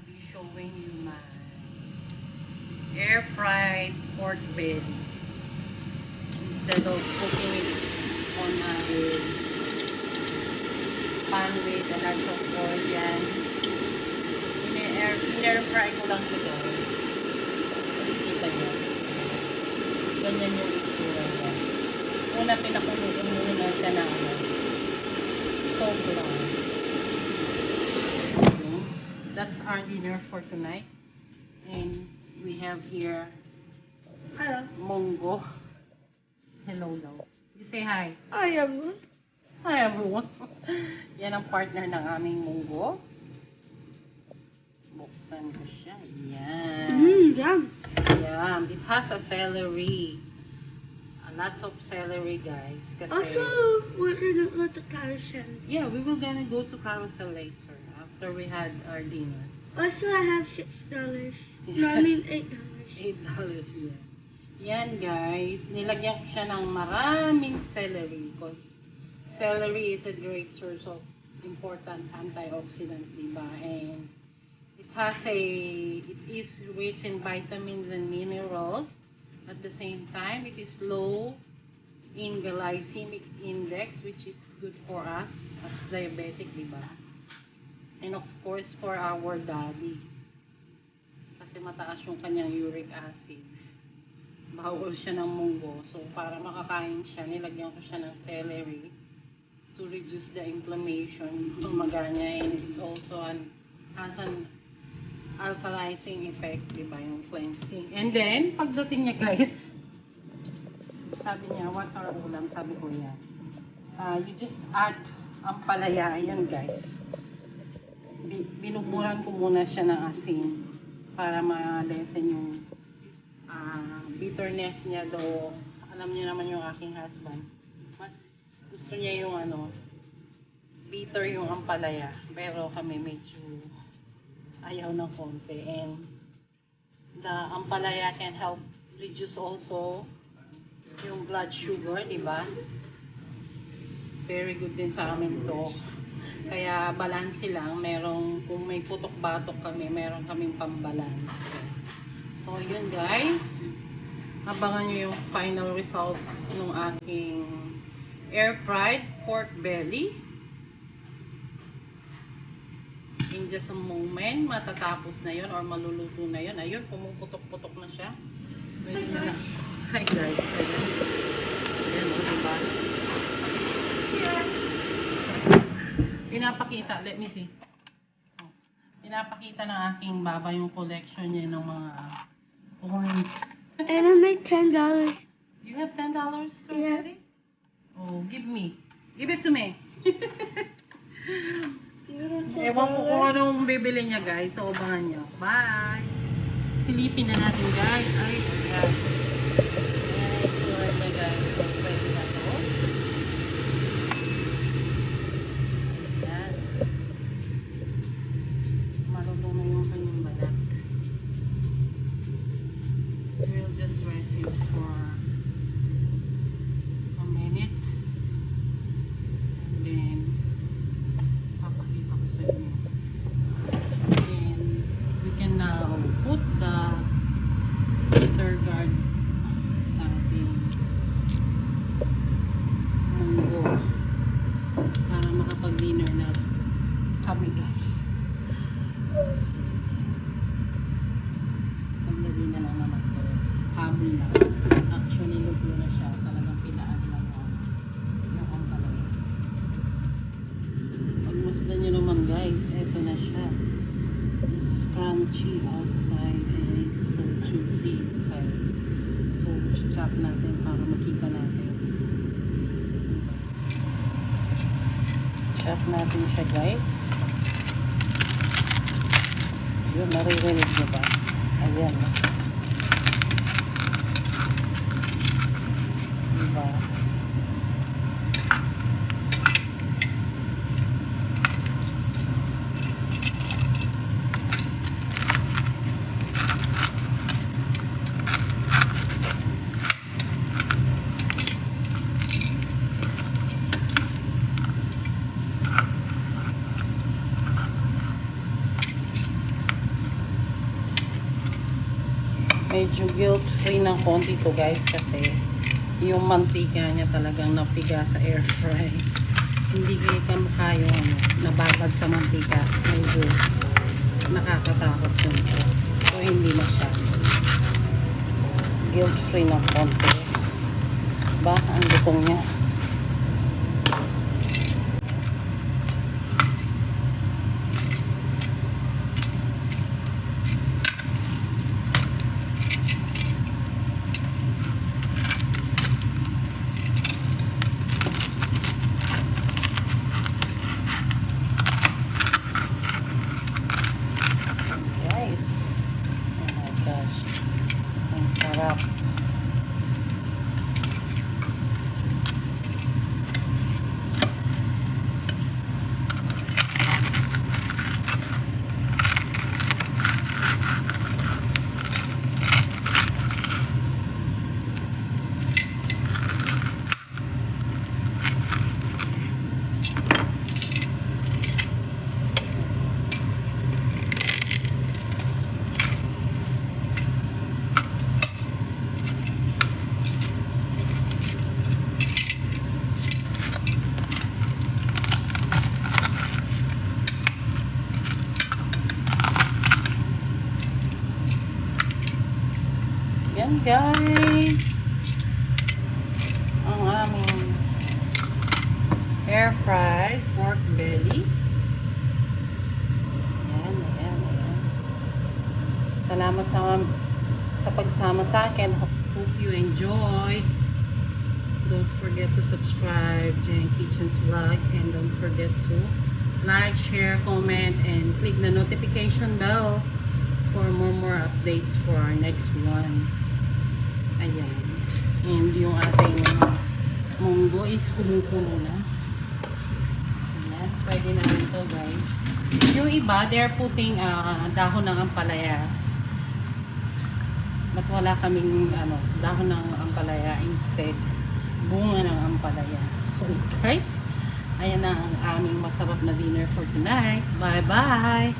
I'll be showing you my air fried pork belly. Instead of cooking it on a pan with a lots of oil yan, in-air fry ko lang siya guys. Nakikita nyo. Ganyan yung itsura niya. Una pinakulo ko muna siya na soap lang. That's our dinner for tonight. And we have here Mongo. Hello daw. You say hi. Hi, everyone. Hi everyone. Yan ang partner ng aming Mongo. Buksan ko siya. Yan. Yum. Yum. It has a celery. Lots of celery, guys. Kasi, Also, we're gonna go to carousel. yeah, we will gonna go to carousel later after we had our dinner. Also, I have $6. No, I mean $8. $8 yan. Yan, guys. Nilagyan ko siya ng maraming celery because celery is a great source of important antioxidant, diba? And it is rich in vitamins and minerals. At the same time, it is low in glycemic index, which is good for us as diabetic, diba? And of course, for our daddy. Kasi mataas yung kanyang uric acid. Bawal siya ng munggo. So, para makakain siya, nilagyan ko siya ng celery to reduce the inflammation. Tumaga niya. And it's also has an alkalizing effect, diba, yung cleansing. And then, pagdating niya, guys, sabi niya, what's our ulam? Sabi ko yan. You just add ampalaya. Ayan, guys. Binuburan ko muna siya ng asin para ma-lessen yung bitterness niya. Though, alam niyo naman yung aking husband. Mas gusto niya yung bitter yung ampalaya. Pero kami medyo ayaw ng konti. And the ampalaya can help reduce also yung blood sugar, diba? Very good din sa amin to. Kaya balance lang. Merong, kung may putok-batok kami, meron kaming pambalance. So yun guys, abangan nyo yung final results ng aking air fried pork belly. In just a moment, matatapos na yun or maluluto na yun. Ayun, pumuputok-putok na siya. Pwede na lang. Hi guys. Ayan o, diba? Pinapakita, let me see. Pinapakita ng aking baba yung collection niya ng mga coins. And I make $10. You have $10 already? Yeah. Oh, give me. Give it to me. Ewan ko kung anong bibili niya guys. So, abangan niyo. Bye! Silipin na natin guys. Ay, ayan. Ayan, itsura niya guys. So, pwede na to. Ayan. Marunong na yung kanyang balat. We'll just rest it for a minute. And then, papakita ko sa inyo. And we can now put the bitter gourd sa ating munggo para makapag-dinner na kami guys. Sandali na lang naman to. Habol na. Actually, luto na siya. Talagang pinaan lang yung ampalaya. Pagmasdan nyo naman guys, eto na siya. It's crunchy outside and it's so juicy inside. So, chop natin para makita natin. Chop natin siya guys. Ayun, naririnig nyo ba? Ayan. Diba? Medyo guilt-free ng konti to guys kasi yung mantika niya talagang napiga sa air fry. Hindi ka mukha yung nababad sa mantika. Medyo nakakatakot yun. So hindi masyado. Guilt-free ng konti. Ba? Ang lutong niya. Sarap. Yan guys, ang aming air fried pork belly. Ayan. Salamat sa pagsama sa akin. Hope you enjoyed. Don't forget to subscribe Jen Kitchen's vlog, and don't forget to like, share, comment, and click the notification bell for more updates for our next one. Ayan. And yung ating munggo is kumukulo na. Ayan. Pwede na rin ito guys. Yung iba, they're putting dahon ng ampalaya. But wala kaming dahon ng ampalaya. Instead, bunga ng ampalaya. So guys, ayan na ang aming masarap na dinner for tonight. Bye bye!